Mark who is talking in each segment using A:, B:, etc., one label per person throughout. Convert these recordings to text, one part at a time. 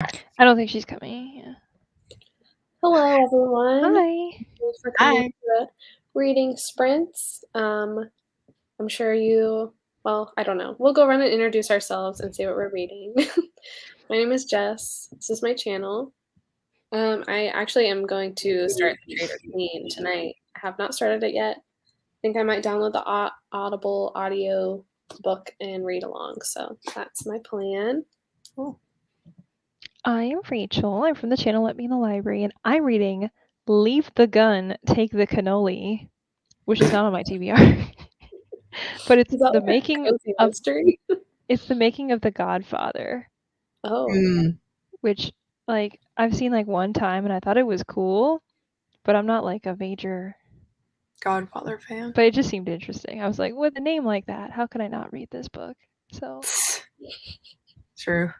A: I don't think she's coming. Yeah.
B: Hello, everyone.
A: Hi.
B: Thanks for coming to the reading sprints. I'm sure well, I don't know. We'll go around and introduce ourselves and say what we're reading. My name is Jess. This is my channel. I actually am going to start the Traitor Queen tonight. I have not started it yet. I think I might download the Audible audio book and read along. So that's my plan.
A: Oh. I am Rachel. I'm from the channel Let Me in the Library, and I'm reading Leave the Gun, Take the Cannoli, which is not on my TBR. But it's the making of it's the making of The Godfather.
B: Oh.
A: Which like I've seen like one time and I thought it was cool, but I'm not like a major
C: Godfather fan.
A: But it just seemed interesting. I was like, with a name like that, how can I not read this book? So
C: True.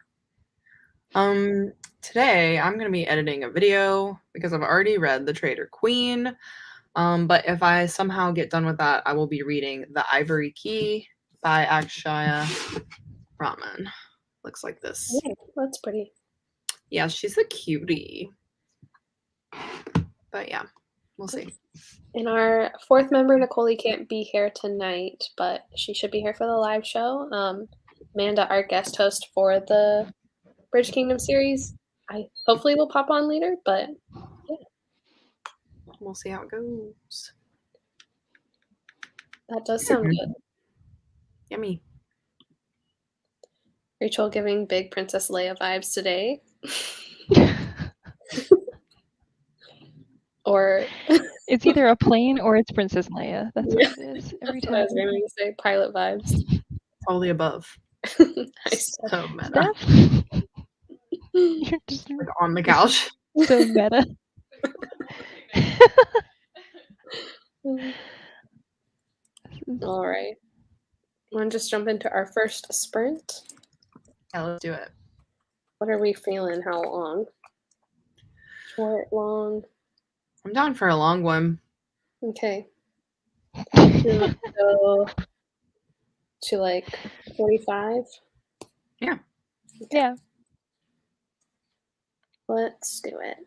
C: Today I'm gonna be editing a video because I've already read The Traitor Queen. But if I somehow get done with that, I will be reading The Ivory Key by 𝗟𝗶H𝘀𝘀. Looks like this.
B: Yeah, that's pretty.
C: Yeah, she's a cutie. But yeah, we'll see.
B: And our fourth member, Nicole, can't be here tonight, but she should be here for the live show. Amanda, our guest host for the Bridge Kingdom series, I hopefully will pop on later, but yeah.
C: We'll see how it goes.
B: That does sound good.
C: Yummy.
B: Rachel giving big Princess Leia vibes today. Or
A: it's either a plane or it's Princess Leia. That's what it is every time.
B: I was going to say pilot vibes.
C: All the above.
B: So
C: meta.
A: You're just
C: like on the couch.
A: So meta.
B: All right. Want to just jump into our first sprint?
C: Yeah, let's do it.
B: What are we feeling? How long? Short, long?
C: I'm down for a long one.
B: Okay. Go to like 45?
C: Yeah.
A: Okay. Yeah.
B: Let's do it.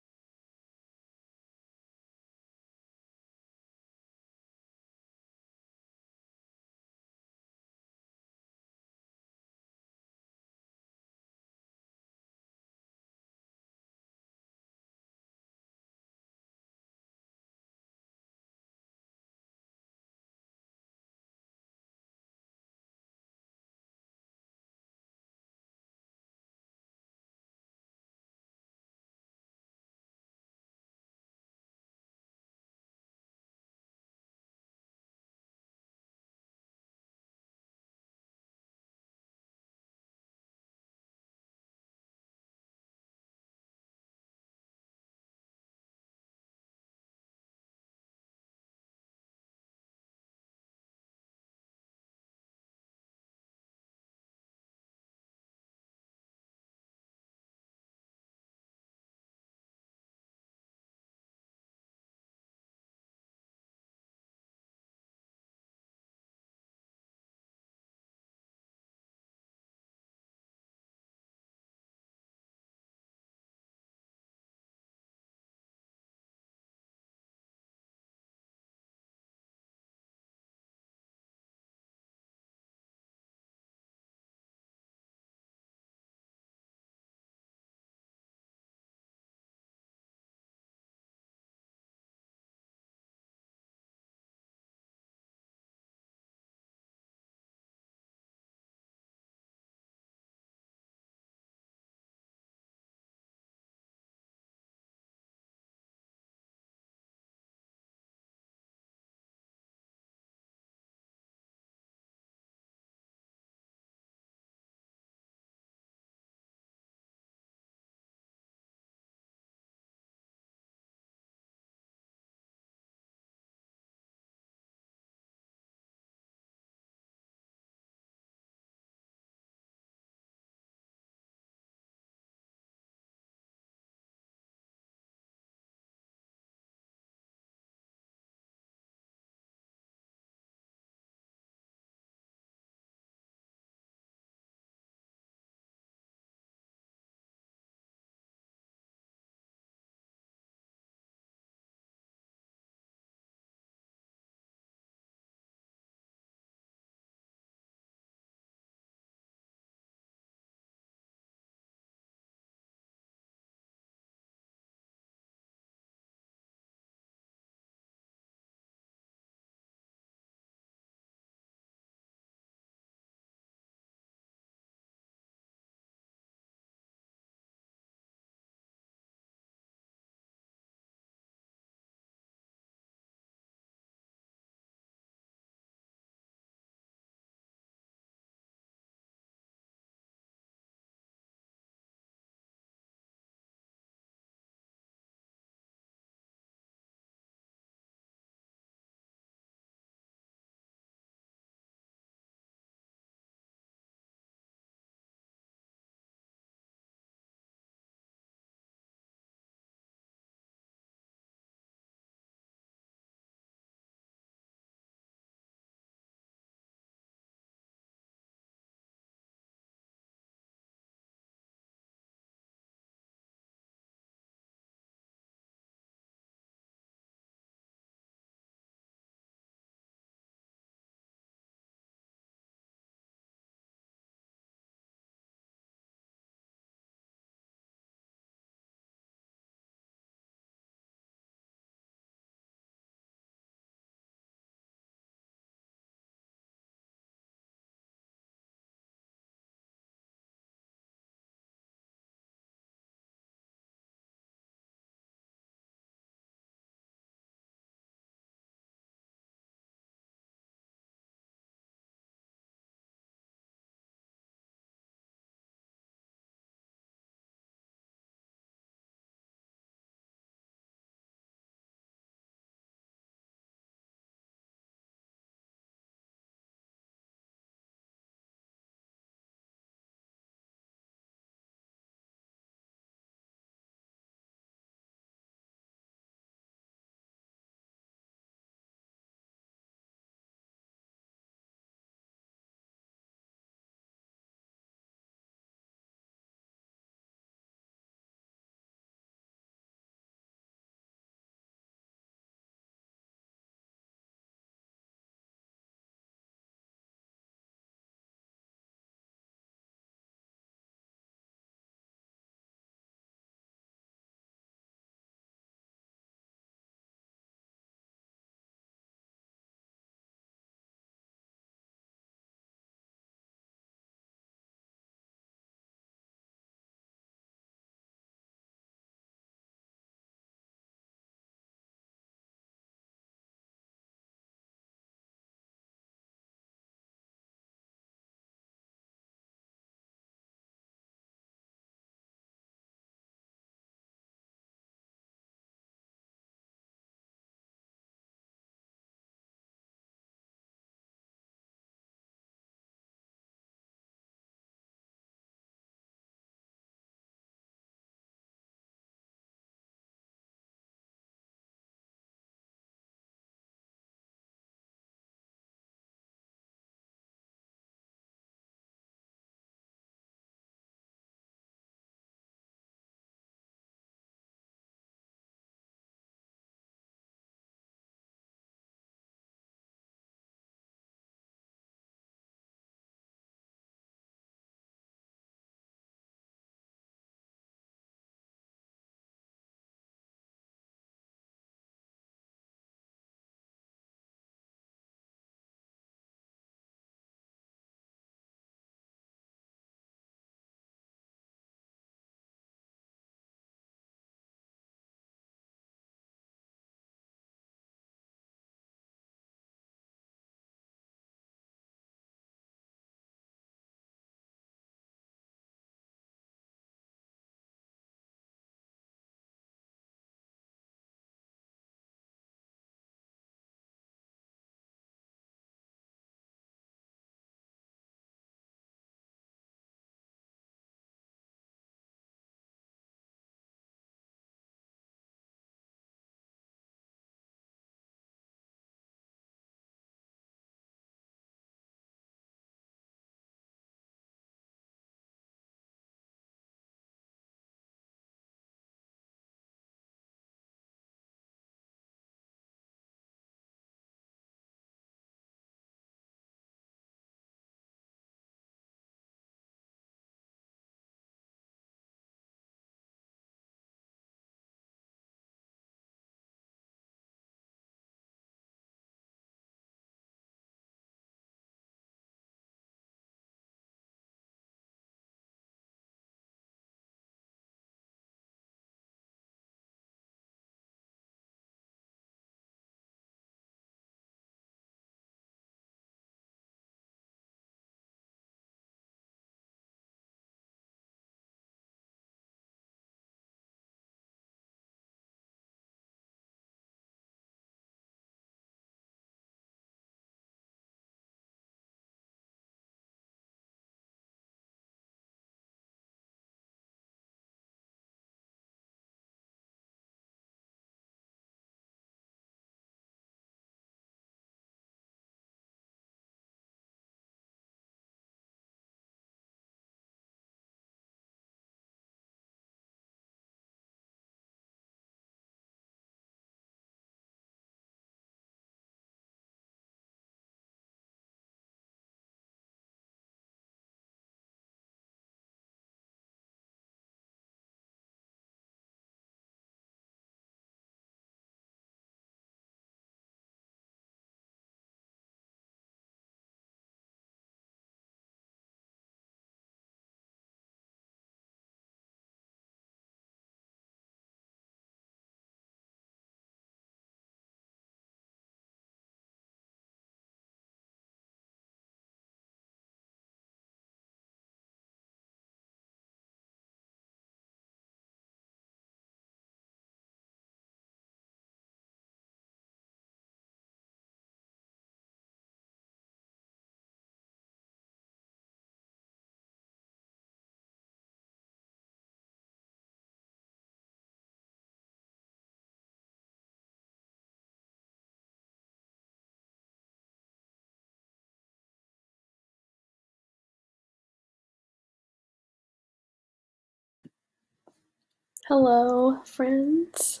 B: Hello, friends.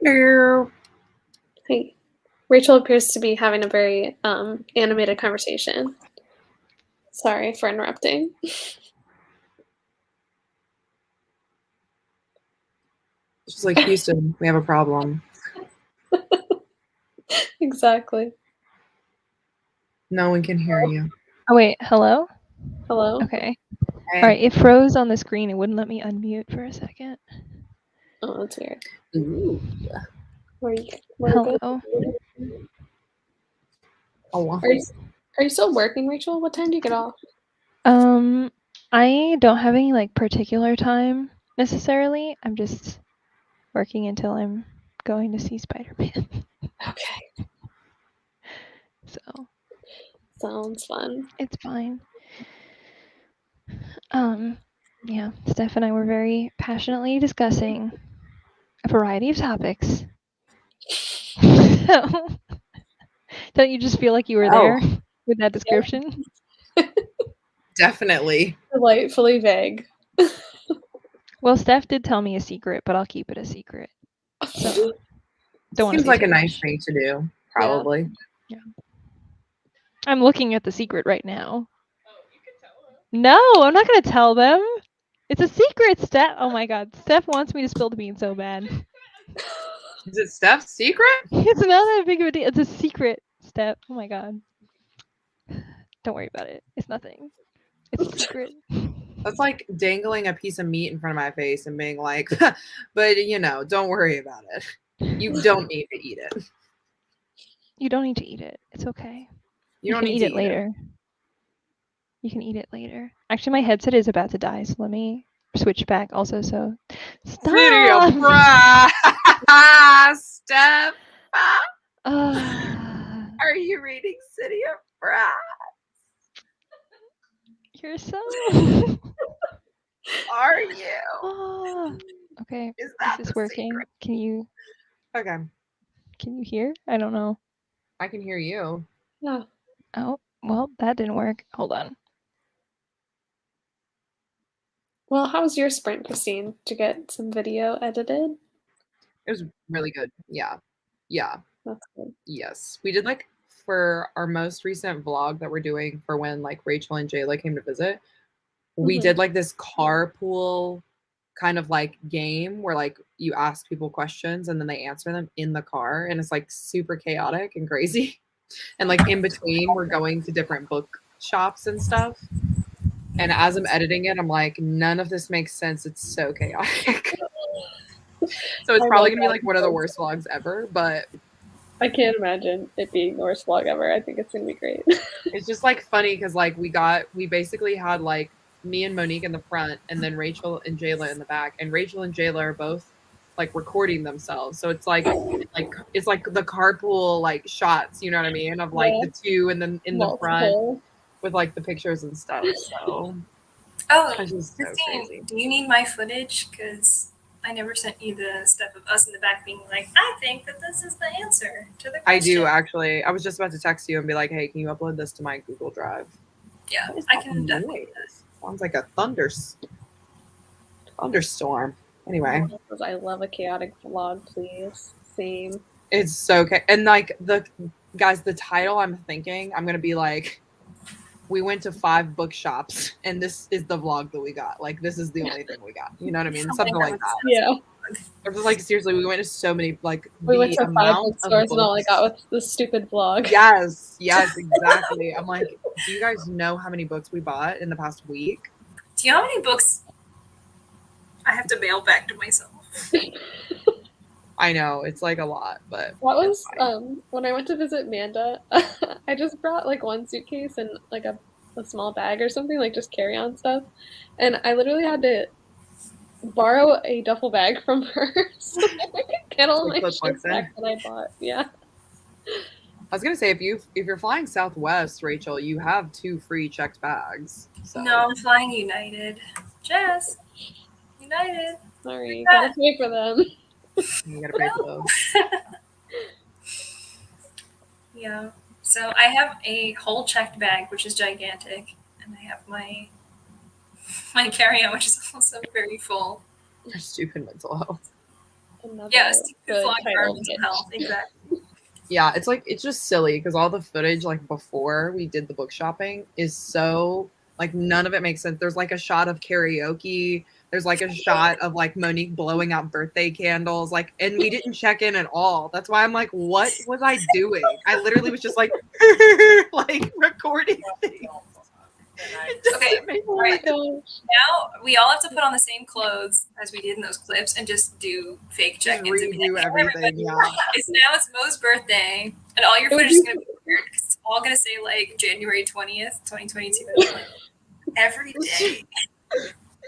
C: Hello.
B: Hey. Rachel appears to be having a very animated conversation. Sorry for interrupting.
C: She's like, Houston, we have a problem.
B: Exactly.
C: No one can hear you.
A: Oh wait, hello?
B: Hello?
A: Okay.
C: Hey.
A: Alright, it froze on the screen. It wouldn't let me unmute for a second.
B: Oh, that's weird.
C: Ooh.
B: We're
A: Hello.
B: good.
C: Oh,
B: Are you still working, Rachel? What time do you get off?
A: I don't have any like particular time necessarily. I'm just working until I'm going to see Spider-Man.
B: Okay.
A: So
B: Sounds fun.
A: it's fine. Yeah, Steph and I were very passionately discussing a variety of topics. So, don't you just feel like you were there with that description?
C: definitely.
B: Delightfully vague.
A: Well, Steph did tell me a secret, but I'll keep it a secret. So, don't want to
C: Seems
A: say
C: like
A: too
C: a nice
A: much.
C: thing to do, probably.
A: Yeah. I'm looking at the secret right now. No, I'm not gonna tell them. It's a secret, Steph. Oh my god, Steph wants me to spill the beans so bad.
C: Is it Steph's secret?
A: It's not that big of a deal. It's a secret, Steph. Oh my god. Don't worry about it. It's nothing. It's a secret.
C: That's like dangling a piece of meat in front of my face and being like, but you know, don't worry about it. You don't need to eat it.
A: You don't need to eat it. It's okay.
C: You don't
A: can
C: need
A: eat
C: to
A: it
C: eat
A: later. You can eat it later. Actually, my headset is about to die, so let me switch back also. So,
C: City of
A: stop.
C: Pride. Steph.
A: Ah,
C: Are you reading City of Pride?
A: you're so.
C: Are you?
A: Ah. Okay.
C: Is that
A: Is this
C: the
A: working?
C: secret?
A: Can you hear? I don't know.
C: I can hear you.
B: Yeah.
A: Oh, well, that didn't work. Hold on.
B: Well, how was your sprint, Christine? Did you get some video edited?
C: It was really good. Yeah. Yeah.
B: That's good.
C: Yes. We did like for our most recent vlog that we're doing for when like Rachel and Jayla came to visit, we did like this carpool kind of like game where like you ask people questions and then they answer them in the car and it's like super chaotic and crazy. And like in between we're going to different book shops and stuff. And as I'm editing it, I'm like, none of this makes sense. It's so chaotic. So it's
B: I
C: probably
B: love
C: gonna be
B: that.
C: like one of the worst vlogs ever, but
B: I can't imagine it being the worst vlog ever. I think it's gonna be great.
C: it's just like funny because like we basically had like me and Monique in the front and then Rachel and Jayla in the back. And Rachel and Jayla are both like recording themselves. So it's like it's like the carpool like shots, you know what I mean? Of like the two and then in the front
B: Multiple.
C: with like the pictures and stuff. So
D: Oh,
C: it's just so
D: Christine,
C: crazy.
D: do you need my footage? Because I never sent you the stuff of us in the back being like, I think that this is the answer to the question.
C: I do actually. I was just about to text you and be like, hey, can you upload this to my Google Drive?
D: Yeah,
C: What is
D: I
C: that
D: can definitely do that.
C: noise? Sounds like a thunderstorm. Anyway,
B: I love a chaotic vlog, please. Same.
C: it's so and like the guys, the title I'm thinking, I'm gonna be like, we went to 5 bookshops and this is the vlog that we got. Like this is the only thing we got. You know what I mean? Something like that.
B: Yeah.
C: Or just like seriously, we went to so many like
B: We went
C: the
B: to 5
C: amount of
B: bookstores and all I
C: books.
B: got was this stupid vlog.
C: Yes, exactly. I'm like, do you guys know how many books we bought in the past week?
D: Do you know how many books I have to mail back to myself?
C: I know it's like a lot, but
B: That was when I went to visit Manda. I just brought like one suitcase and like a small bag or something, like just carry on stuff, and I literally had to borrow a duffel bag from her so that I could get all my shit back that I bought. Yeah.
C: I was gonna say if you're flying Southwest, Rachel, you have 2 free checked bags. So.
D: No, I'm flying United. Jess, United.
B: Sorry, gotta pay for them.
C: You gotta pay for those.
D: Yeah. So I have a whole checked bag, which is gigantic, and I have my my carry-on, which is also very full.
C: Your stupid mental health.
B: Another
D: Yeah, stupid
B: good
D: vlog for our
B: title
D: mental
B: pitch.
D: health. Exactly.
C: Yeah, it's just silly because all the footage like before we did the book shopping is so like none of it makes sense. There's like a shot of karaoke. There's like a shot of like Monique blowing out birthday candles. Like, and we didn't check in at all. That's why I'm like, what was I doing? I literally was just like, like recording things.
D: Okay,
B: Oh my gosh.
D: now we all have to put on the same clothes as we did in those clips and just do fake
C: Just
D: check-ins. and be
C: redo
D: like, "Hey,
C: everything.
D: everybody,
C: Yeah.
D: It's Mo's birthday, and all your
B: It would
D: footage is
B: be-
D: gonna be weird because it's all gonna say like January 20th, 2022. Like, every day.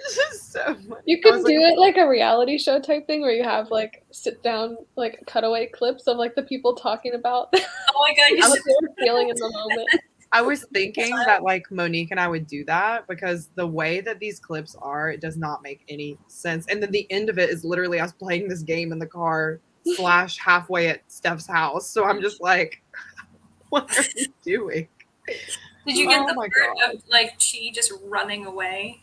C: It's just so funny.
B: You
C: I
B: can
C: was
B: do
C: like,
B: it like a reality show type thing where you have like sit down like cutaway clips of like the people talking about
D: Oh my god, you
B: what
D: should.
B: they were feeling in the moment.
C: I was thinking that like Monique and I would do that because the way that these clips are, it does not make any sense. And then the end of it is literally us playing this game in the car / halfway at Steph's house. So I'm just like, what are we doing?
D: Did you get
C: Oh
D: the
C: my
D: part
C: God.
D: of like she just running away?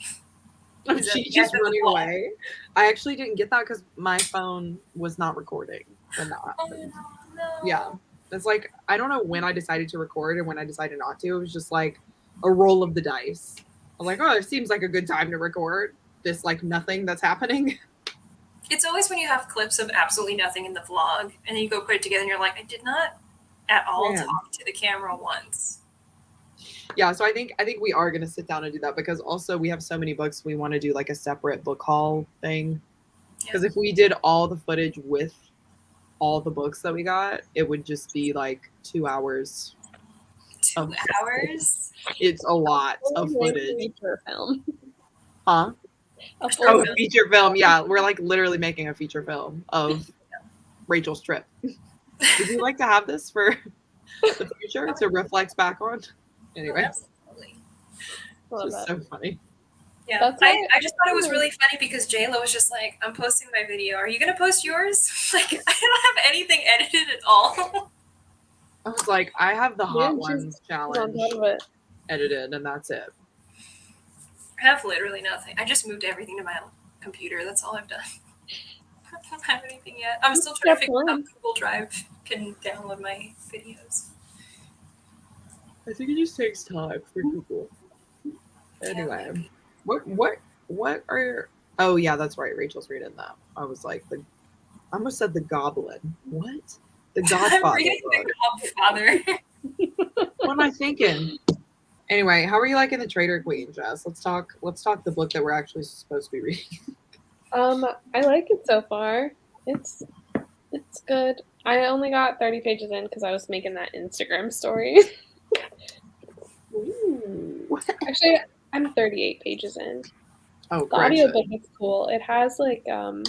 C: Of
D: Is that
C: she
D: the
C: just
D: end of the
C: running
D: vlog?
C: away. I actually didn't get that because my phone was not recording when that
D: Oh
C: happened.
D: no.
C: Yeah. It's like, I don't know when I decided to record and when I decided not to. It was just like a roll of the dice. I'm like, oh, it seems like a good time to record this, like nothing that's happening.
D: It's always when you have clips of absolutely nothing in the vlog, and then you go put it together, and you're like, I did not at all
C: Man.
D: talk to the camera once.
C: Yeah, so I think we are gonna sit down and do that because also we have so many books we want to do like a separate book haul thing. Because if we did all the footage with all the books that we got, it would just be like 2 hours.
D: 2 hours?
C: It's a lot of footage.
B: Feature film.
C: Huh?
B: A
C: Oh,
B: full
C: a feature film. Yeah, we're like literally making a feature film of Rachel's trip. Would you like to have this for the future to reflect back on? Anyway,
D: Absolutely.
B: Love
C: it's just
B: that.
C: so funny.
D: Yeah,
B: That's
D: I
B: why-
D: just thought it was really funny because JLo was just like, I'm posting my video. Are you going to post yours? Like, I don't have anything edited at all.
C: I was like, I have the Hot
B: Man, she's
C: Ones
B: on
C: challenge
B: top of it.
C: edited, and that's it.
D: I have literally nothing. I just moved everything to my own computer. That's all I've done. I don't have anything yet. I'm still trying to figure out how Google Drive can download my videos.
C: I think it just takes time for Google. Anyway, what are your? Oh yeah, that's right. Rachel's reading that. I was like I almost said the Goblin. What? The Godfather.
D: I'm reading
C: book.
D: The Godfather.
C: What am I thinking? Anyway, how are you liking the Traitor Queen, Jess? Let's talk the book that we're actually supposed to be reading.
B: I like it so far. It's good. I only got 30 pages in because I was making that Instagram story.
C: Ooh.
B: Actually, I'm 38 pages in.
C: Oh,
B: The
C: correction.
B: audiobook is cool. It has like the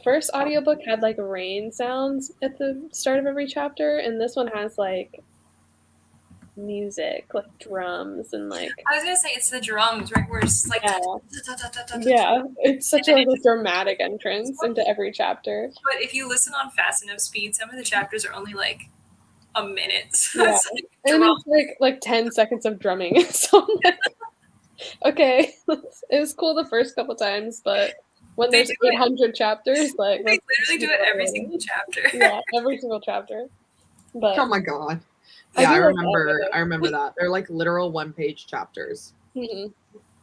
B: first audiobook had like rain sounds at the start of every chapter, and this one has like music, like drums and like
D: I was gonna say it's the drums, right? Where it's like
B: yeah, it's such a dramatic entrance into every chapter.
D: But if you listen on fast enough speed, some of the chapters are only like a minute. So
B: Yeah.
D: it's like
B: And
D: drum.
B: it's like 10 seconds of drumming. So I'm like, okay, it was cool the first couple times, but when
D: They
B: there's
D: do it.
B: 800 chapters, like
D: They
B: let's
D: literally do
B: keep
D: it every
B: going.
D: single chapter.
B: Yeah, every single chapter. But
C: Oh my god.
B: I
C: Yeah,
B: do
C: I
B: like
C: remember.
B: that.
C: I remember that. They're like literal one-page chapters
B: mhm.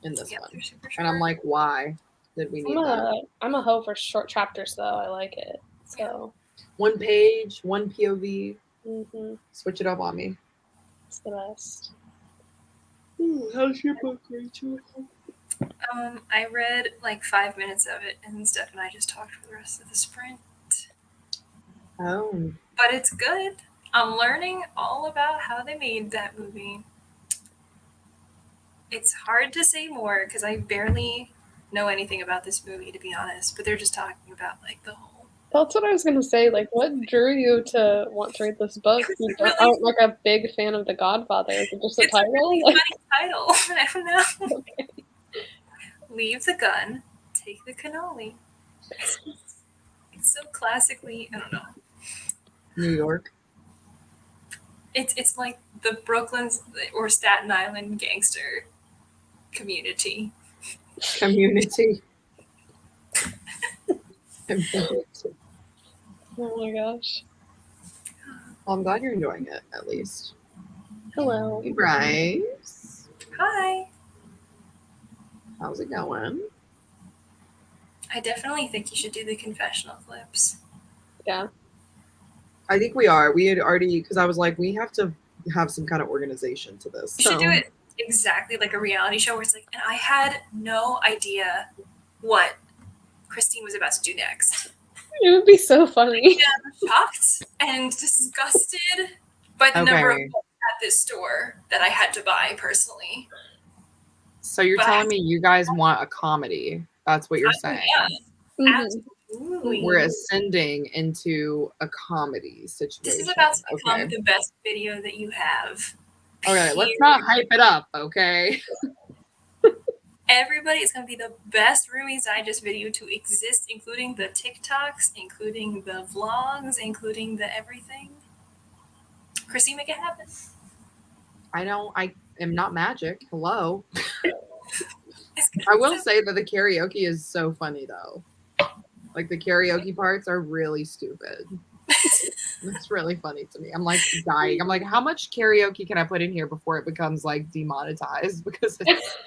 C: in this
D: Yeah,
C: one,
D: they're super
C: and I'm
D: short.
C: like, why did we need that?
B: I'm a hoe for short chapters though. I like it. So
C: 1 page, 1 POV.
B: mhm,
C: Switch it up on me.
B: it's the best.
C: Ooh, how's your book, Rachel?
D: I read like 5 minutes of it, and Steph and I just talked for the rest of the sprint.
C: Oh,
D: But it's good. I'm learning all about how they made that movie. It's hard to say more because I barely know anything about this movie, to be honest. But they're just talking about like the whole.
B: That's what I was gonna say. Like, what drew you to want to read this book?
D: It's
B: You
D: really-
B: aren't like a big fan of The Godfather. Is it just the
D: It's a
B: title?
D: really
B: Like,
D: funny title. I don't know.
B: okay.
D: Leave the gun, take the cannoli. It's so classically, I don't know.
C: New York.
D: It's like the Brooklyn or Staten Island gangster community.
C: Community.
B: Oh my gosh.
C: Well, I'm glad you're enjoying it, at least.
B: Hello.
C: Hey, Bryce.
D: Hi.
C: How's it going?
D: I definitely think you should do the confessional clips.
B: Yeah.
C: I think we are. We had already, because I was like, we have to have some kind of organization to this.
D: You should do it exactly like a reality show where it's like, and I had no idea what Christine was about to do next.
B: It would be so funny.
D: Yeah, I'm shocked and disgusted by the number of books at this store that I had to buy personally.
C: So you're telling me you guys want a comedy? That's what you're saying?
D: Yeah, absolutely.
C: We're ascending into a comedy situation.
D: This is about to become the best video that you have.
C: Okay, let's not hype it up, okay?
D: Everybody, it's going to be the best Roomies Digest video to exist, including the TikToks, including the vlogs, including the everything. Chrissy, make it happen.
C: I am not magic. Hello. I will say that the karaoke is so funny, though. Like, the karaoke parts are really stupid. It's really funny to me. I'm like dying. I'm like, how much karaoke can I put in here before it becomes like demonetized? Because it's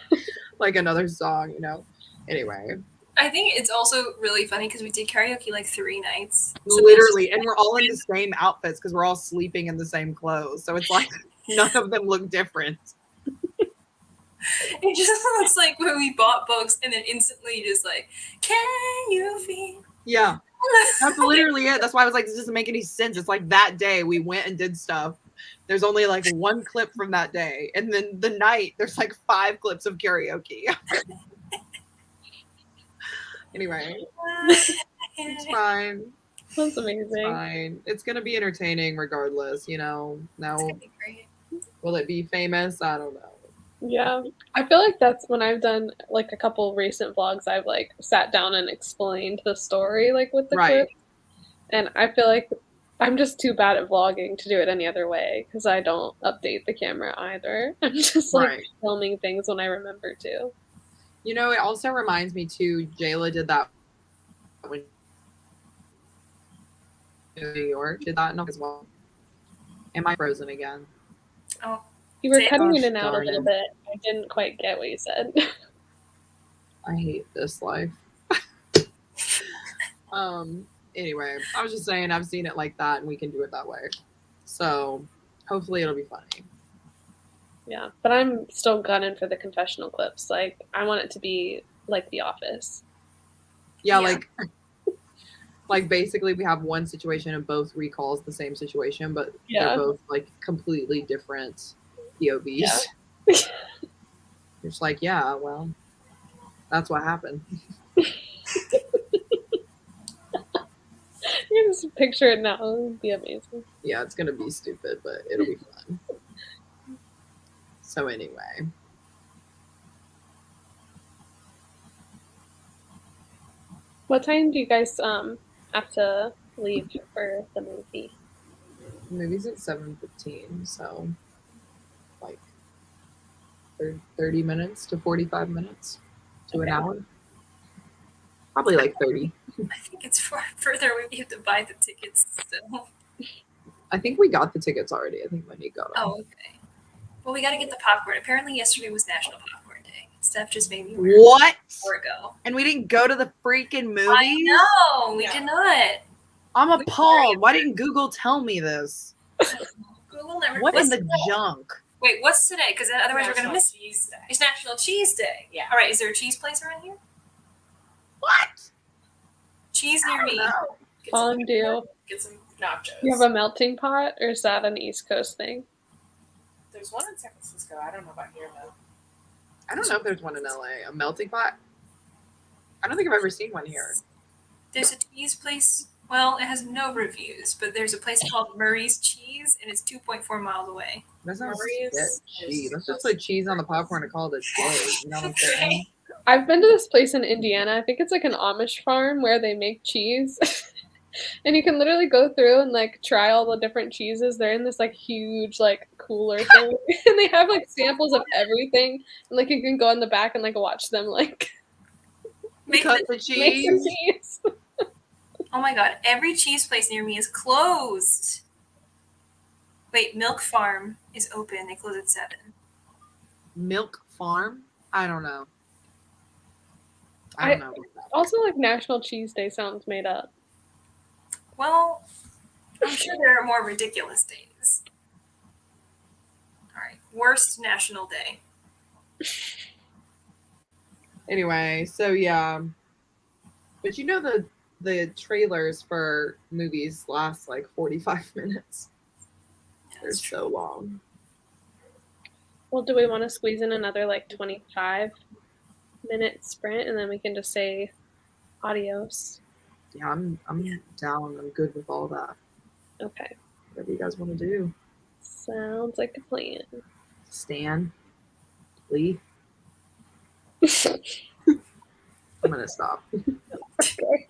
C: like another song, you know? Anyway.
D: I think it's also really funny because we did karaoke like 3 nights.
C: So literally. And we're all in the same outfits because we're all sleeping in the same clothes. So it's like none of them look different.
D: It just looks like when we bought books and then instantly just like, can you feel?
C: Yeah. That's literally it. That's why I was like, this doesn't make any sense. It's like that day we went and did stuff. There's only like one clip from that day. And then the night, there's like 5 clips of karaoke. Anyway. It's fine.
B: That's amazing.
C: It's fine. It's going to be entertaining regardless, you know. Now, will it be famous? I don't know.
B: Yeah, I feel like that's when I've done like a couple recent vlogs. I've like sat down and explained the story like with the clip, and I feel like I'm just too bad at vlogging to do it any other way because I don't update the camera either. I'm just like filming things when I remember to.
C: You know, it also reminds me too. Jayla did that when New York. Did that as well? Am I frozen again?
D: Oh.
B: You were cutting in and out a little bit. I didn't quite get what you said.
C: I hate this life. Anyway, I was just saying I've seen it like that and we can do it that way. So hopefully it'll be funny.
B: Yeah, but I'm still gunning for the confessional clips. Like, I want it to be like The Office.
C: Yeah. Like basically we have one situation and both recalls the same situation, but they're both like completely different POVs. Yeah. You're just like, yeah, well, that's what happened.
B: You just picture it now. It would be amazing.
C: Yeah, it's going to be stupid, but it'll be fun. So anyway.
B: What time do you guys have to leave for the movie?
C: The movie's at 7:15, so like 30 minutes to 45 minutes to an hour. Probably like 30.
D: I think it's further. We have to buy the tickets still.
C: I think we got the tickets already. I think Wendy got them.
D: Oh, okay. Well, we got to get the popcorn. Apparently yesterday was National Popcorn Day. Steph just made me
C: what?
D: An hour ago.
C: And we didn't go to the freaking movies?
D: I know. We did not.
C: I'm appalled. Why didn't Google tell me this?
D: Google never.
C: What in the junk?
D: Wait, what's today? Because otherwise we're going to miss it. It's National Cheese Day. Yeah. All right. Is there a cheese place around here?
C: What?
D: Cheese near me.
B: Fondue.
E: Get some nachos.
B: You have a melting pot, or is that an East Coast thing?
E: There's one in San Francisco. I don't know about here though.
C: I don't know if there's one in LA. A melting pot? I don't think I've ever seen one here.
D: There's a cheese place. Well, it has no reviews, but there's a place called Murray's Cheese, and it's 2.4 miles away.
C: That's not cheese. Let's just put cheese on the popcorn and call it a day. You know what I'm saying?
B: I've been to this place in Indiana. I think it's like an Amish farm where they make cheese. And you can literally go through and like try all the different cheeses. They're in this like huge like cooler thing, and they have like samples of everything. And like you can go in the back and like watch them like
C: Cut the
B: make some
C: cheese.
B: cheese.
D: Oh my god, every cheese place near me is closed. Wait, Milk Farm is open. They close at 7.
C: Milk Farm? I don't know. I don't know.
B: Also, like National Cheese Day sounds made up.
D: Well, I'm sure there are more ridiculous days. All right, worst national day.
C: Anyway, so yeah. But you know the trailers for movies last like 45 minutes. They're so long.
B: Well, do we want to squeeze in another like 25-minute sprint and then we can just say adios?
C: Yeah, I'm down. I'm good with all that.
B: Okay.
C: Whatever you guys want to do.
B: Sounds like a plan.
C: Stan. Lee. I'm gonna stop.
B: Okay.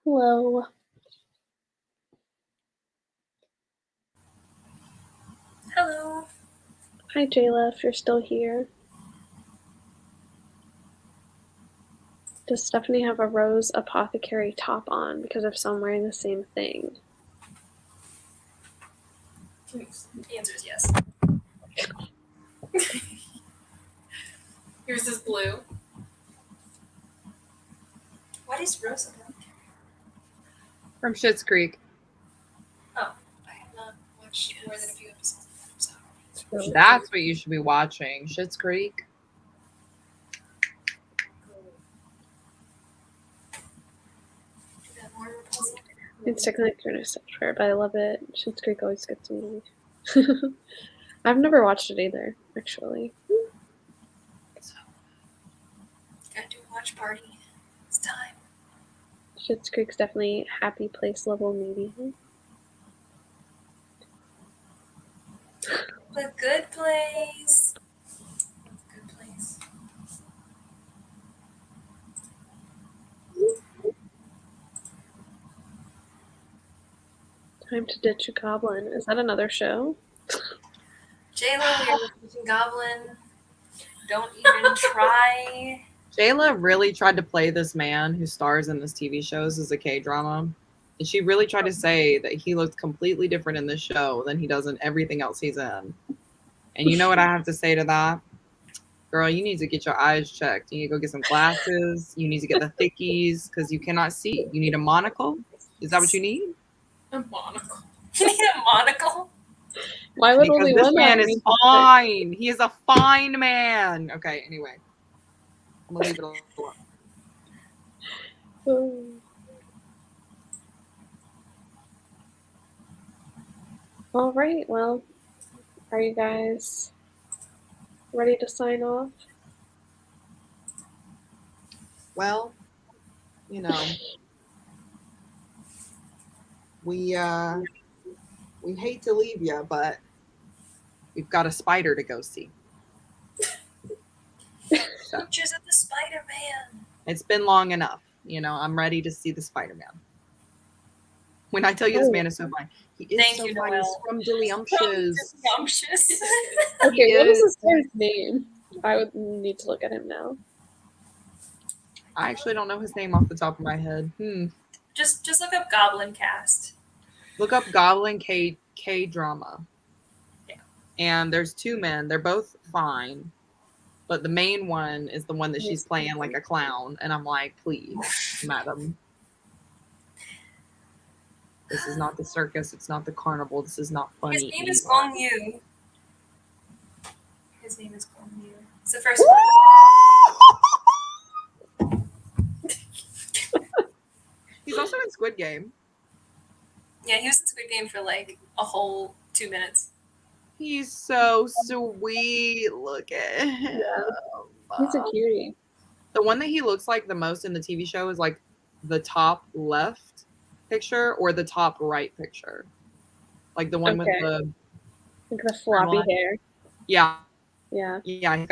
B: Hello.
D: Hello.
B: Hi, Jayla, if you're still here. Does Stephanie have a rose apothecary top on? Because if so, I'm wearing the same thing.
D: The answer is yes. Here's this blue. What is Rosa?
C: From Schitt's Creek.
D: Oh, I have not watched more than a few episodes of that. So.
C: That's what you should be watching. Schitt's Creek.
B: It's technically kind of software, but I love it. Schitt's Creek always gets me. I've never watched it either, actually.
D: So, gotta do a watch party. It's time.
B: Schitt's Creek's definitely happy place level medium.
D: The Good Place. Good Place.
B: Time to ditch a goblin. Is that another show?
D: J-Lo, we are watching Goblin. Don't even try.
C: Jayla really tried to play this man who stars in this TV shows as a K-drama. And she really tried to say that he looked completely different in this show than he does in everything else he's in. And you know what I have to say to that? Girl, you need to get your eyes checked. You need to go get some glasses. You need to get the thickies because you cannot see. You need a monocle? Is that what you need?
E: A monocle.
D: You need a monocle?
B: Why would
C: Because
B: only
C: this
B: one
C: man
B: have
C: is
B: me?
C: fine. He is a fine man. Okay, anyway. I'm going to leave it alone.
B: All right, well, are you guys ready to sign off?
C: Well, you know, we hate to leave you, but we've got a spider to go see. So,
D: Pictures of the Spider-Man.
C: it's been long enough. You know, I'm ready to see the Spider-Man. When I tell you this man is so fine, he is
D: Thank
C: so
D: you,
C: fine.
D: Noelle.
C: He's from Dillyumptious.
D: Scrumptious.
B: Okay, what is
C: is.
B: this guy's name? I would need to look at him now.
C: I actually don't know his name off the top of my head.
D: Just look up Goblin Cast.
C: Look up Goblin K-drama.
D: Yeah.
C: And there's two men. They're both fine. But the main one is the one that she's playing like a clown. And I'm like, please, madam. This is not the circus. It's not the carnival. This is not funny.
D: His name is
C: anymore.
D: Gong Yu. His name is Gong Yu. It's the first one.
C: He's also in Squid Game.
D: Yeah, he was in Squid Game for like a whole 2 minutes.
C: He's so sweet. Look at him.
B: He's a cutie.
C: The one that he looks like the most in the TV show is like the top left picture or the top right picture. Like the one with the
B: Like the floppy hair.
C: Yeah.
B: Yeah.
C: Yeah, he's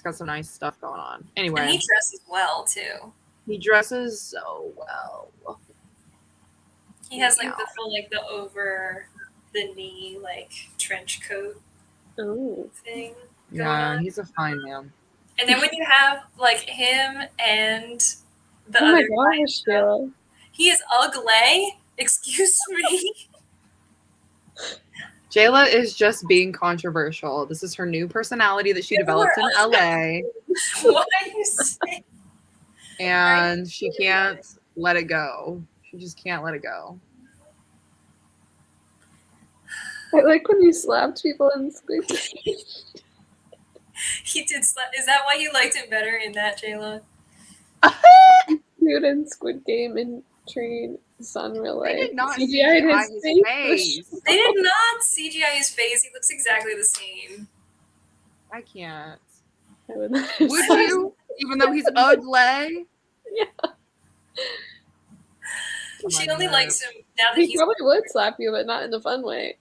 C: got some nice stuff going on. Anyway.
D: And he dresses well too.
C: He dresses so well.
D: He has like the full the over the knee trench coat thing going on.
C: He's a fine man.
D: And then when you have him and the
B: Oh my
D: other
B: gosh, Sheila.
D: he is ugly. Excuse me.
C: Jayla is just being controversial. This is her new personality that she developed in LA.
D: What are you saying?
C: And she can't let it go. She just can't let it go.
B: I like when you slapped people in Squid Game.
D: He did slap. Is that why you liked him better in that, Jayla?
B: Dude in Squid Game and Train Sun real life.
C: They did not
B: CGI
C: CGI his face.
D: They did not CGI his face. He looks exactly the same.
C: I can't.
B: Would
C: Would you? Even though he's ugly?
B: Yeah.
D: She only likes him now that
B: He
D: he's.
B: probably would slap you, but not in a fun way.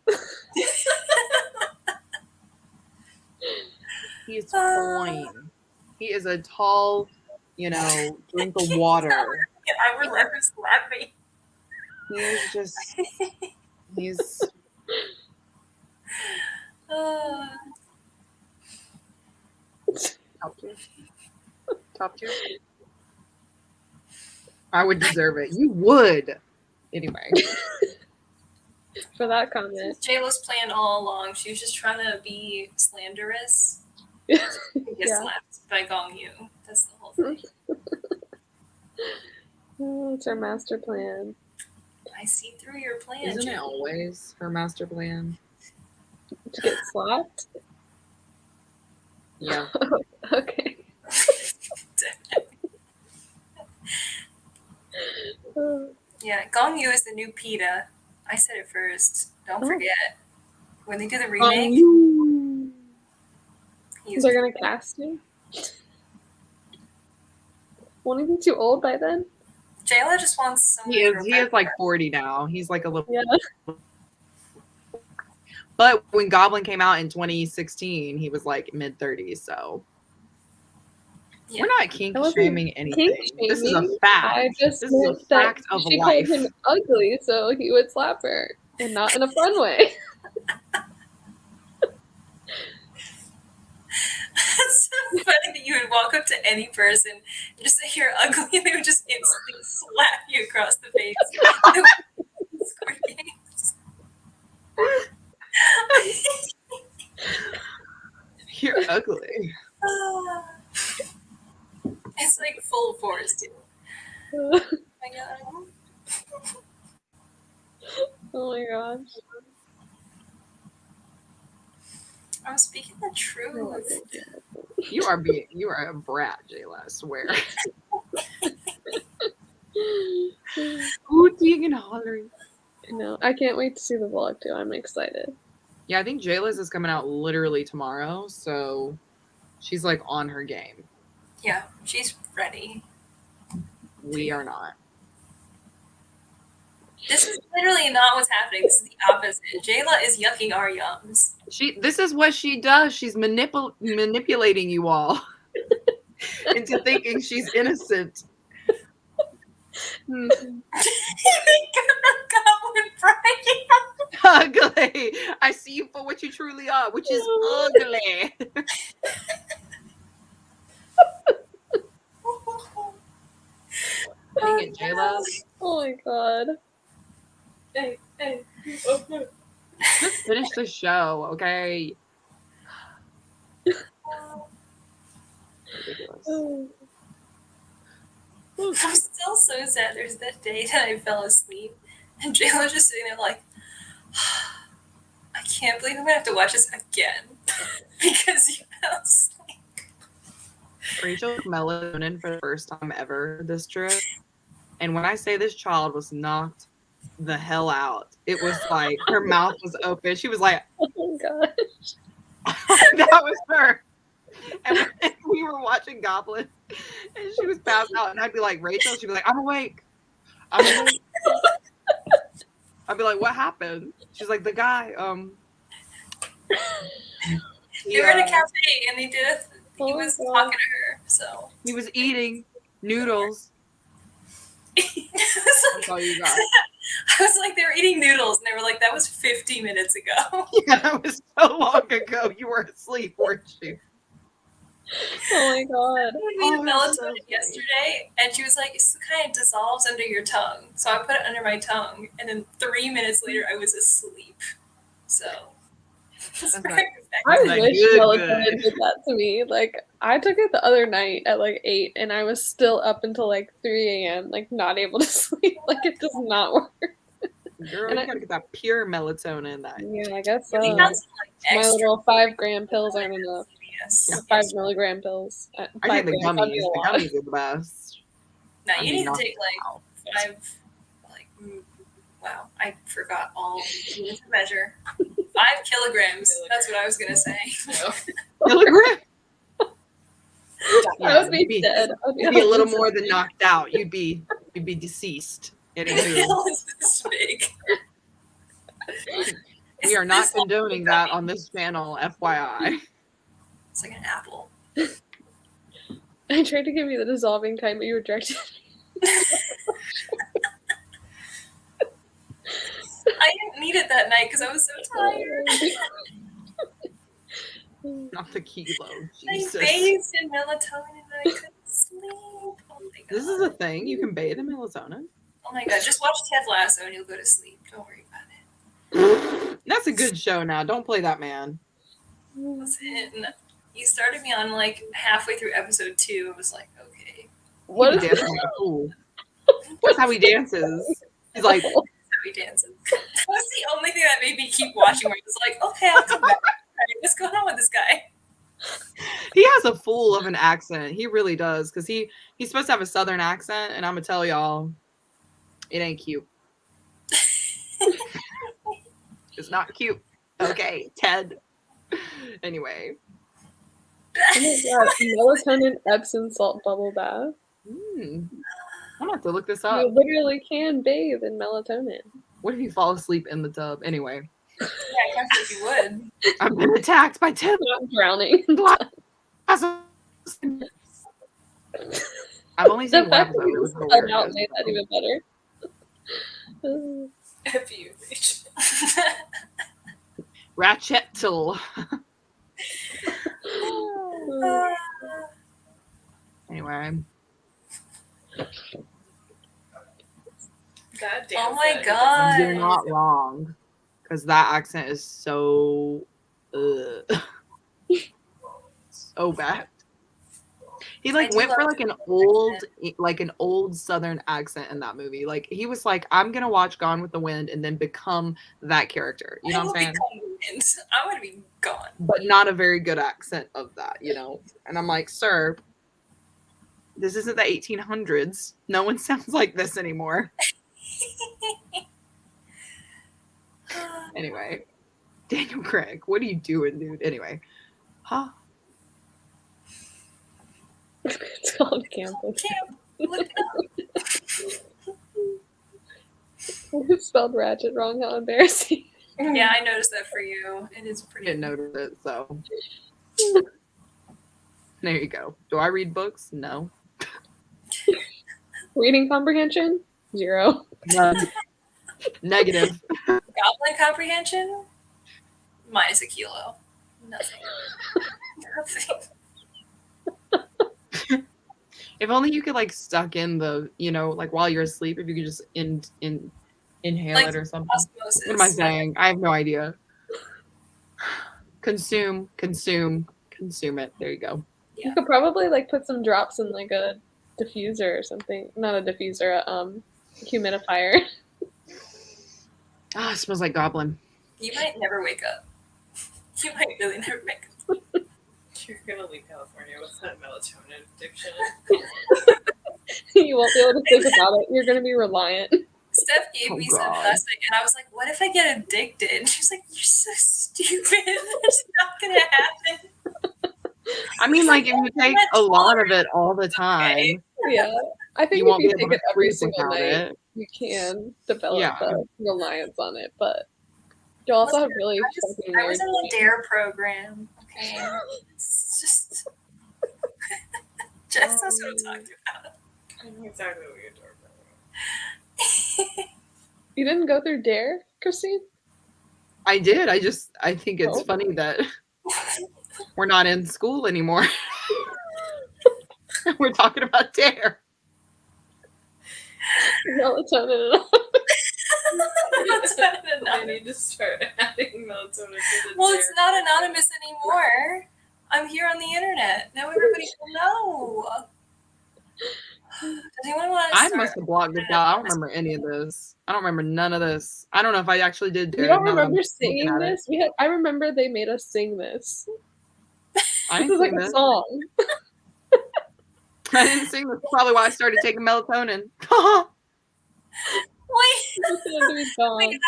C: He is fine. He is a tall, you know, drink the water.
D: I would let her slap me.
C: He is just, he's. Top tier. Top tier. I would deserve it. You would. Anyway.
B: For that comment.
D: JLo's plan all along. She was just trying to be slanderous. Get slapped by Gong Yu. That's the whole thing.
B: Oh, it's our master plan.
D: I see through your plan.
C: Isn't it always her master plan?
B: To get slapped?
C: Yeah.
B: Okay.
D: Yeah, Gong Yu is the new PETA. I said it first. Don't forget. When they do the remake,
B: they're gonna cast him? Won't he be too old by then?
D: JLo just wants someone.
C: He is like 40 now. He's like a little.
B: Yeah.
C: But when Goblin came out in 2016, he was like mid-30s. So we're not kink shaming anything. This is a fact. This is a fact of
B: she
C: life.
B: called him ugly, so he would slap her, and not in a fun way.
D: It's so funny that you would walk up to any person and just say you're ugly, and they would just instantly slap you across the face. Squid Games.
C: You're ugly.
D: It's like full force, too. Oh my god.
B: Oh my gosh.
D: I'm speaking the truth.
C: You are a brat, Jayla, I swear. Hooting and hollering.
B: No, I can't wait to see the vlog too. I'm excited.
C: Yeah, I think Jayla's is coming out literally tomorrow, so she's like on her game.
D: Yeah, she's ready.
C: We are not.
D: This is literally not what's happening. This is the opposite. Jayla is yucking our yums.
C: This is what she does. She's manipulating you all into thinking she's innocent.
D: Goblin Brian.
C: Ugly. I see you for what you truly are, which is ugly. Dang it, Jayla.
B: Oh my god.
D: Hey.
C: Just finish the show, okay? Ridiculous.
D: I'm still so sad. There's that day that I fell asleep, and Jayla was just sitting there like, I can't believe I'm gonna have to watch this again because you fell asleep.
C: Rachel took melatonin for the first time ever this trip, and when I say this child was knocked the hell out, it was like her mouth was open. She was like,
B: Oh my gosh.
C: that was her. And we were watching Goblin, and she was passed out, and I'd be like, Rachel, she'd be like, I'm awake. I'd be like, what happened? She's like, the guy,
D: They were in a cafe, and he was talking to her, so.
C: He was eating noodles. That's all you got.
D: I was like, they were eating noodles, and they were like, that was 50 minutes ago.
C: Yeah, that was so long ago. You were asleep, weren't you?
B: Oh my god.
D: We made melatonin yesterday, and she was like, it kind of dissolves under your tongue. So I put it under my tongue, and then 3 minutes later, I was asleep. So.
B: I wish melatonin did that to me. Like, I took it the other night at like 8, and I was still up until like 3 a.m., like not able to sleep. Like, it does not work.
C: Girl, you gotta get that pure melatonin.
B: Yeah, I guess so.
D: My
B: little 5-gram pills aren't enough.
D: Yes.
B: 5 milligram pills.
C: I think the gummies. The gummies are the best.
D: No, you need to take like 5. Wow, I forgot all units of measure. 5 kilograms. That's what I was gonna say.
C: Kilogram?
B: I would be dead.
C: You'd be a little more than knocked out. You'd be deceased.
D: The pill is this big.
C: We are not condoning that on this channel, FYI.
D: It's like an apple.
B: I tried to give you the dissolving kind, but you rejected me.
D: I didn't need it that night because I was so tired.
C: Not the kilo.
D: I
C: Jesus.
D: bathed in melatonin and I couldn't sleep. Oh my god.
C: This is a thing. You can bathe in melatonin.
D: Oh my god. Just watch Ted Lasso and you'll go to sleep. Don't worry about it.
C: That's a good show now. Don't play that man.
D: Listen, you started me on like halfway through episode 2. I was like, okay.
B: What is
C: dancing like a fool? That's how he dances. He's like,
D: That's how he dances. That was the only thing that made me keep watching where I was like, okay, I'll come back. What's going on with this guy?
C: he has a fool of an accent. He really does. Because he's supposed to have a southern accent. And I'm going to tell y'all, it ain't cute. It's not cute. Okay, Ted. Anyway.
B: Oh my god, melatonin Epsom salt bubble bath.
C: I'm gonna have to look this
B: You
C: up.
B: literally can bathe in melatonin.
C: What if you fall asleep in the tub? Anyway.
D: Yeah, I guess if you would.
C: I've been attacked by 10
B: Not drowning.
C: glasses. I've only
B: The
C: seen one
B: fact
C: episode.
B: that
C: It
B: you
C: was
B: spelled out
C: hilarious.
B: made that even better.
D: If you reach.
C: Ratchetle. Anyway.
E: God damn.
D: Oh my
E: son.
D: god.
C: You're not wrong. Because that accent is so so bad. He like
D: I do
C: went for
D: love
C: like an old southern accent in that movie. Like he was like, I'm gonna watch Gone with the Wind and then become that character. You know what I'm saying?
D: I'm gonna be gone.
C: But not a very good accent of that, you know. And I'm like, sir, this isn't the 1800s. No one sounds like this anymore. Anyway, Daniel Craig, what are you doing, dude? Anyway, huh?
B: It's called campus.
D: Look it up.
B: You spelled ratchet wrong. How embarrassing.
D: Yeah, I noticed that for you. It is
C: I
D: pretty.
C: didn't notice it, so there you go. Do I read books? No.
B: Reading comprehension? 0.
C: None. Negative.
D: Goblin comprehension? Minus a kilo. Nothing. Nothing.
C: If only you could like stuck in the, you know, like while you're asleep, if you could just inhale
D: Like
C: it or something.
D: Osmosis.
C: What am I saying? I have no idea. Consume it. There you go.
B: You could probably like put some drops in like a diffuser or something. Not a diffuser, a humidifier.
C: Ah, it smells like goblin.
D: You might never wake up. You might really never wake up.
E: You're gonna leave California with that melatonin addiction.
B: You won't be able to think about it. You're gonna be reliant.
D: Steph gave me some last night, and I was like, what if I get addicted? And she's like, you're so stupid. It's not going to happen.
C: I mean, like, if you take a lot of it all the time,
B: Yeah. I think
C: you
B: if
C: won't
B: you
C: be
B: take
C: able
B: it
C: to
B: every
C: freeze
B: single
C: without
B: night,
C: it.
B: you can develop
C: Yeah.
B: a reliance on it. But you also have really fucking
D: I was in the
B: nerdy-
D: DARE program. Okay. It's just. Jess knows what I'm talking about.
E: I know exactly what you're talking about.
B: You didn't go through DARE, Christine?
C: I did. I think it's
B: Oh.
C: funny that we're not in school anymore. We're talking about DARE.
B: Melatonin and all.
E: I need to start adding melatonin to the
D: Well, it's not anonymous anymore. I'm here on the internet. Now everybody will know. Does anyone want to
C: I
D: start?
C: must have blocked this out. I don't remember any of this. I don't remember none of this. I don't know if I actually did DARE.
B: You don't
C: now that I'm
B: remember
C: looking
B: singing
C: at it.
B: this? I remember they made us sing this.
C: I
B: This
C: didn't
B: is like
C: sing
B: a
C: this.
B: song.
C: I didn't sing this. That's probably why I started taking melatonin.
D: Wait,
B: It's gonna be gone.
D: wait,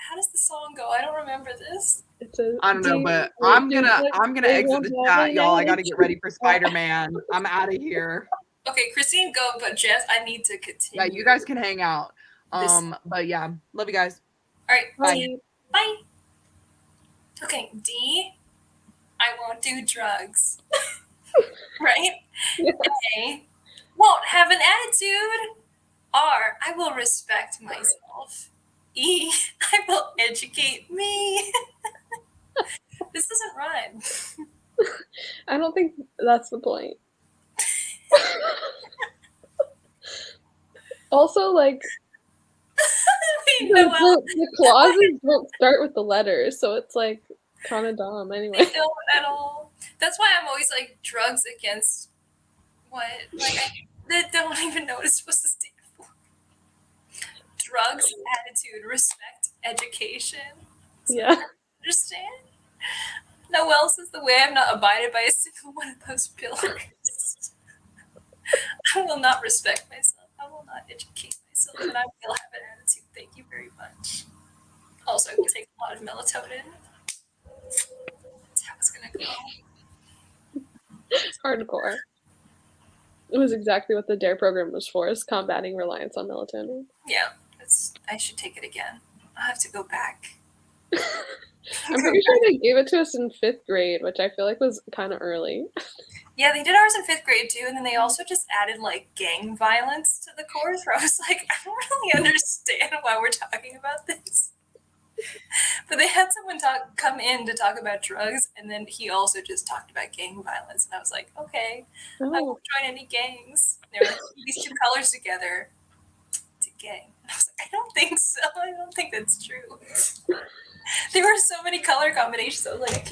D: how does the song go? I don't remember this.
B: It says,
C: I don't know,
B: "Do
C: but
B: you
C: I'm
B: do
C: gonna
B: what
C: exit the
B: you
C: chat,
B: want
C: y'all. I
B: to
C: gotta get ready for Spider-Man. I'm out of here.
D: Okay, Christine, go, but Jess, I need to continue.
C: Yeah, you guys can hang out.
D: This-
C: But yeah, love you guys.
D: All right,
B: Bye.
D: see you. Bye. Okay, D. I won't do drugs. Right?
B: Yeah.
D: A, won't have an attitude. R, I will respect myself. E, I will educate me. This doesn't rhyme.
B: I don't think that's the point. Also, like,
D: Wait, Noelle,
B: the clauses don't start with the letters, so it's like kind of dumb
D: they
B: anyway.
D: don't at all. That's why I'm always like drugs against what? Like they don't even know what it's supposed to stand for. Drugs, attitude, respect, education.
B: Yeah.
D: Understand? Noelle says the way I've not abided by a single one of those pillars. I will not respect myself. I will not educate myself, and I will have an attitude. Thank you very much. Also, I will take a lot of melatonin. That's how it's gonna go.
B: Hardcore. It was exactly what the DARE program was for, is combating reliance on melatonin.
D: Yeah, I should take it again. I'll have to go back.
B: I'm pretty sure they gave it to us in 5th grade, which I feel like was kind of early.
D: Yeah, they did ours in 5th grade too, and then they also just added like gang violence to the course, where I was like, I don't really understand why we're talking about this. But they had someone come in to talk about drugs, and then he also just talked about gang violence, and I was like, okay, I won't join any gangs. And they were like, put these two colors together to gang. And I was like, I don't think so. I don't think that's true. There were so many color combinations. I was like,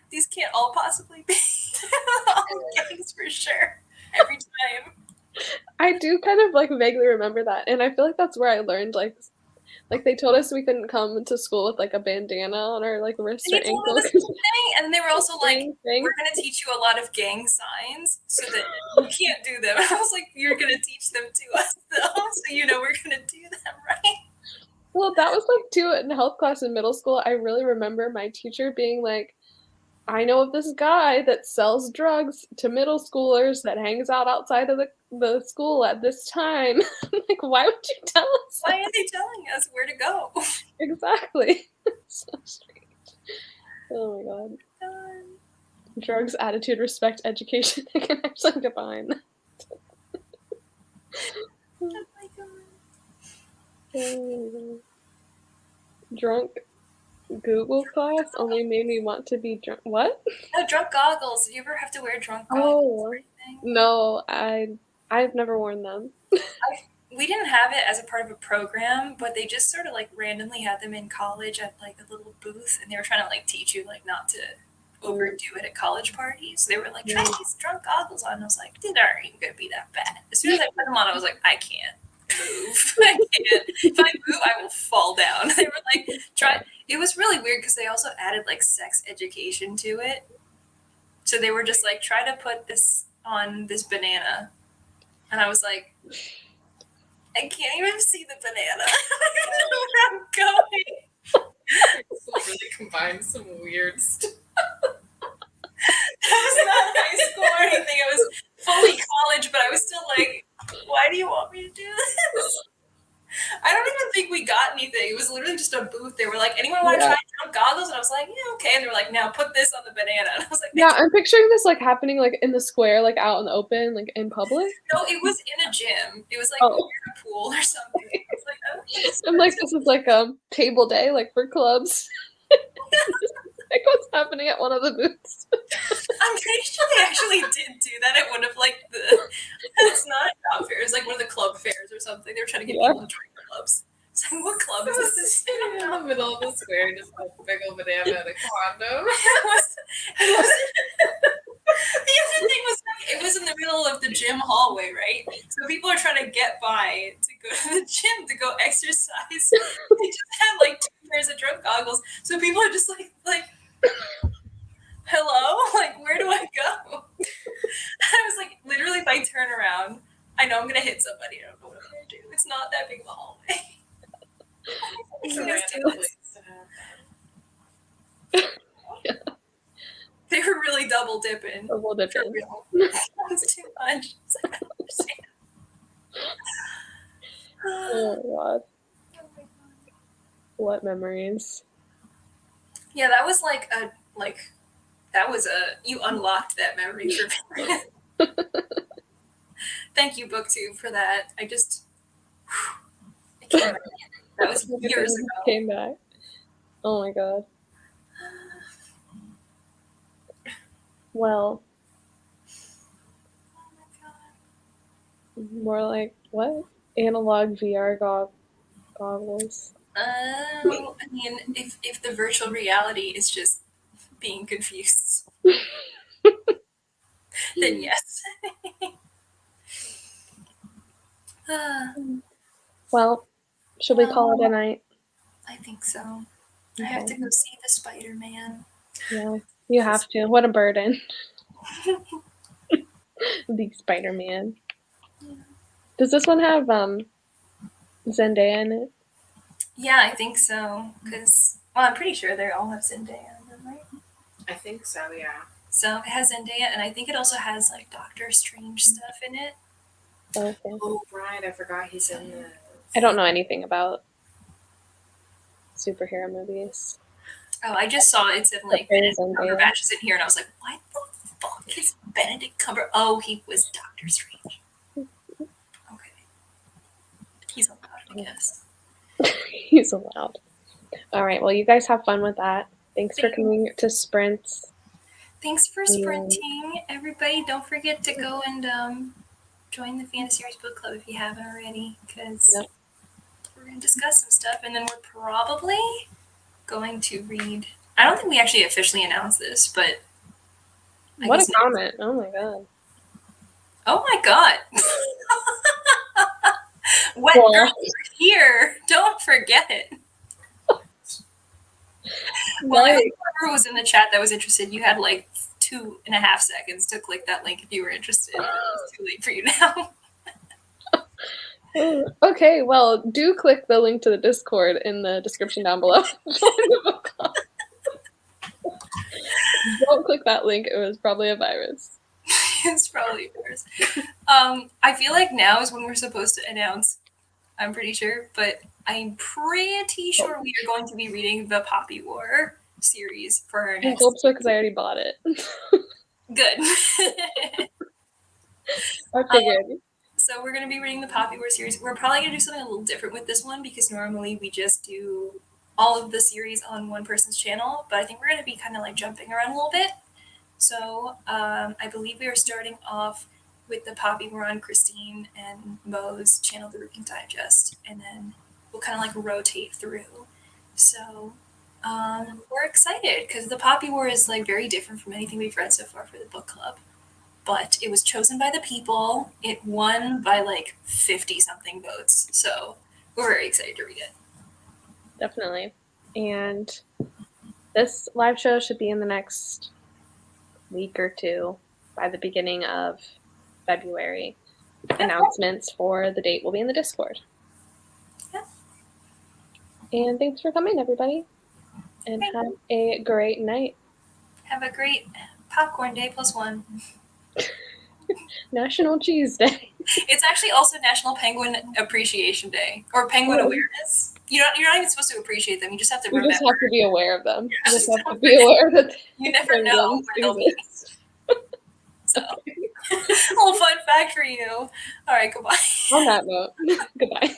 D: these can't all possibly be all gangs for sure. Every time.
B: I do kind of like vaguely remember that, and I feel like that's where I learned like they told us we couldn't come to school with like a bandana on our like wrist or ankle.
D: And they were also like, we're gonna teach you a lot of gang signs so that you can't do them. And I was like, you're gonna teach them to us though, so you know we're gonna do them, right?
B: Well, that was like too in health class in middle school. I really remember my teacher being like, I know of this guy that sells drugs to middle schoolers that hangs out outside of the school at this time. Like, why would you tell us?
D: Why are they telling us where to go?
B: Exactly. So strange. Oh my god. Drugs, attitude, respect, education. I can actually combine.
D: Oh my god.
B: Oh, drunk Google class only made me want to be drunk. What?
D: No, drunk goggles. Did you ever have to wear drunk goggles or anything?
B: No, I've never worn them.
D: We didn't have it as a part of a program, but they just sort of like randomly had them in college at like a little booth, and they were trying to like teach you like not to overdo it at college parties. So they were like, try these drunk goggles on. And I was like, these aren't even gonna be that bad. As soon as I put them on, I was like, I can't move. I can't. If I move, I will fall down. They were like, try. It was really weird because they also added like sex education to it. So they were just like, try to put this on this banana. And I was like, I can't even see the banana. I don't know where I'm going.
E: So really combined some weird stuff.
D: That was not high school or anything. It was fully college, but I was still like, why do you want me to do this? I don't even think we got anything. It was literally just a booth. They were like, anyone want to try drunk goggles? And I was like, yeah, okay. And they were like, now put this on the banana. And I was like,
B: yeah, I'm picturing this like happening like in the square, like out in the open, like in public.
D: No, it was in a gym. It was like near a pool or something. I was like, oh,
B: I'm like, this is like a table day, like for clubs. Like what's happening at one of the booths.
D: I'm pretty sure they actually did do that at one of like it's not a job fair, it's like one of the club fairs or something. They were trying to get people to join clubs. It's like, what club is this?
E: In the middle of the square, just a big old banana and a condom.
D: The other thing was like, it was in the middle of the gym hallway, right? So people are trying to get by to go to the gym to go exercise. They just had like 2 pairs of drunk goggles. So people are just like hello? Like, where do I go? I was like, literally, if I turn around, I know I'm going to hit somebody. I don't know what I'm going to do. It's not that big of a hallway. They were really double dipping.
B: Double dipping.
D: That's too much. I don't understand.
B: Oh my god. What memories?
D: Yeah, that was like That was you unlocked that memory for me. Thank you, BookTube, for that. I can't imagine. That was years ago.
B: Came back. Oh my god. Well,
D: Oh my god.
B: more like what? Analog VR goggles.
D: I mean, if the virtual reality is just being confused, then yes.
B: Well, should we call it a night?
D: I think so. I have to go see the Spider-Man.
B: Yeah, you have to. What a burden. The Spider-Man. Does this one have Zendaya in it?
D: Yeah, I think so. Because, well, I'm pretty sure they all have Zendaya in them, right?
E: I think so, yeah.
D: So it has Zendaya, and I think it also has like Doctor Strange stuff in it.
B: Okay.
E: Oh, right. I forgot he's in this.
B: I don't know anything about superhero movies.
D: Oh, I just saw it said like
B: There's Zendaya.
D: Cumberbatch is in here, and I was like, what the fuck is Benedict Cumberbatch? Oh, he was Doctor Strange. Okay. He's allowed, I guess.
B: He's allowed. All right. Well, you guys have fun with that. Thanks for coming to Sprints.
D: Thanks for sprinting, everybody. Don't forget to go and join the Fantaseries Book Club if you haven't already, because we're going to discuss some stuff, and then we're probably going to read. I don't think we actually officially announced this, but
B: What a comment! Oh my god!
D: Oh my god! Wet
B: Well,
D: girls are here. Don't forget it. Well, I think whoever was in the chat that was interested, you had like 2.5 seconds to click that link if you were interested. But it's too late for you now.
B: Okay, well, do click the link to the Discord in the description down below. Don't click that link. It was probably a virus.
D: It's probably yours. I feel like now is when we're supposed to announce. I'm pretty sure, but I'm pretty sure we are going to be reading the Poppy War series for our next.
B: Because I already bought it.
D: Good.
B: I figured.
D: So we're going to be reading the Poppy War series. We're probably going to do something a little different with this one because normally we just do all of the series on one person's channel, but I think we're going to be kind of like jumping around a little bit. So I believe we are starting off with the Poppy War on Christine and Mo's channel, The Reading Digest, and then we'll kind of like rotate through. So we're excited because the Poppy War is like very different from anything we've read so far for the book club. But it was chosen by the people. It won by like 50-something votes. So we're very excited to read it.
B: Definitely. And this live show should be in the next week or two, by the beginning of February. Announcements for the date will be in the Discord.
D: Yeah.
B: And thanks for coming, everybody. And have a great night.
D: Have a great popcorn day +1.
B: National Cheese Day.
D: It's actually also National Penguin Appreciation Day, or Penguin Awareness. You're not even supposed to appreciate them. You just have to remember.
B: You just have to be aware of them. You just have to be aware that
D: you never know when they'll be. So, little fun fact for you. All right, goodbye.
B: On that note, goodbye.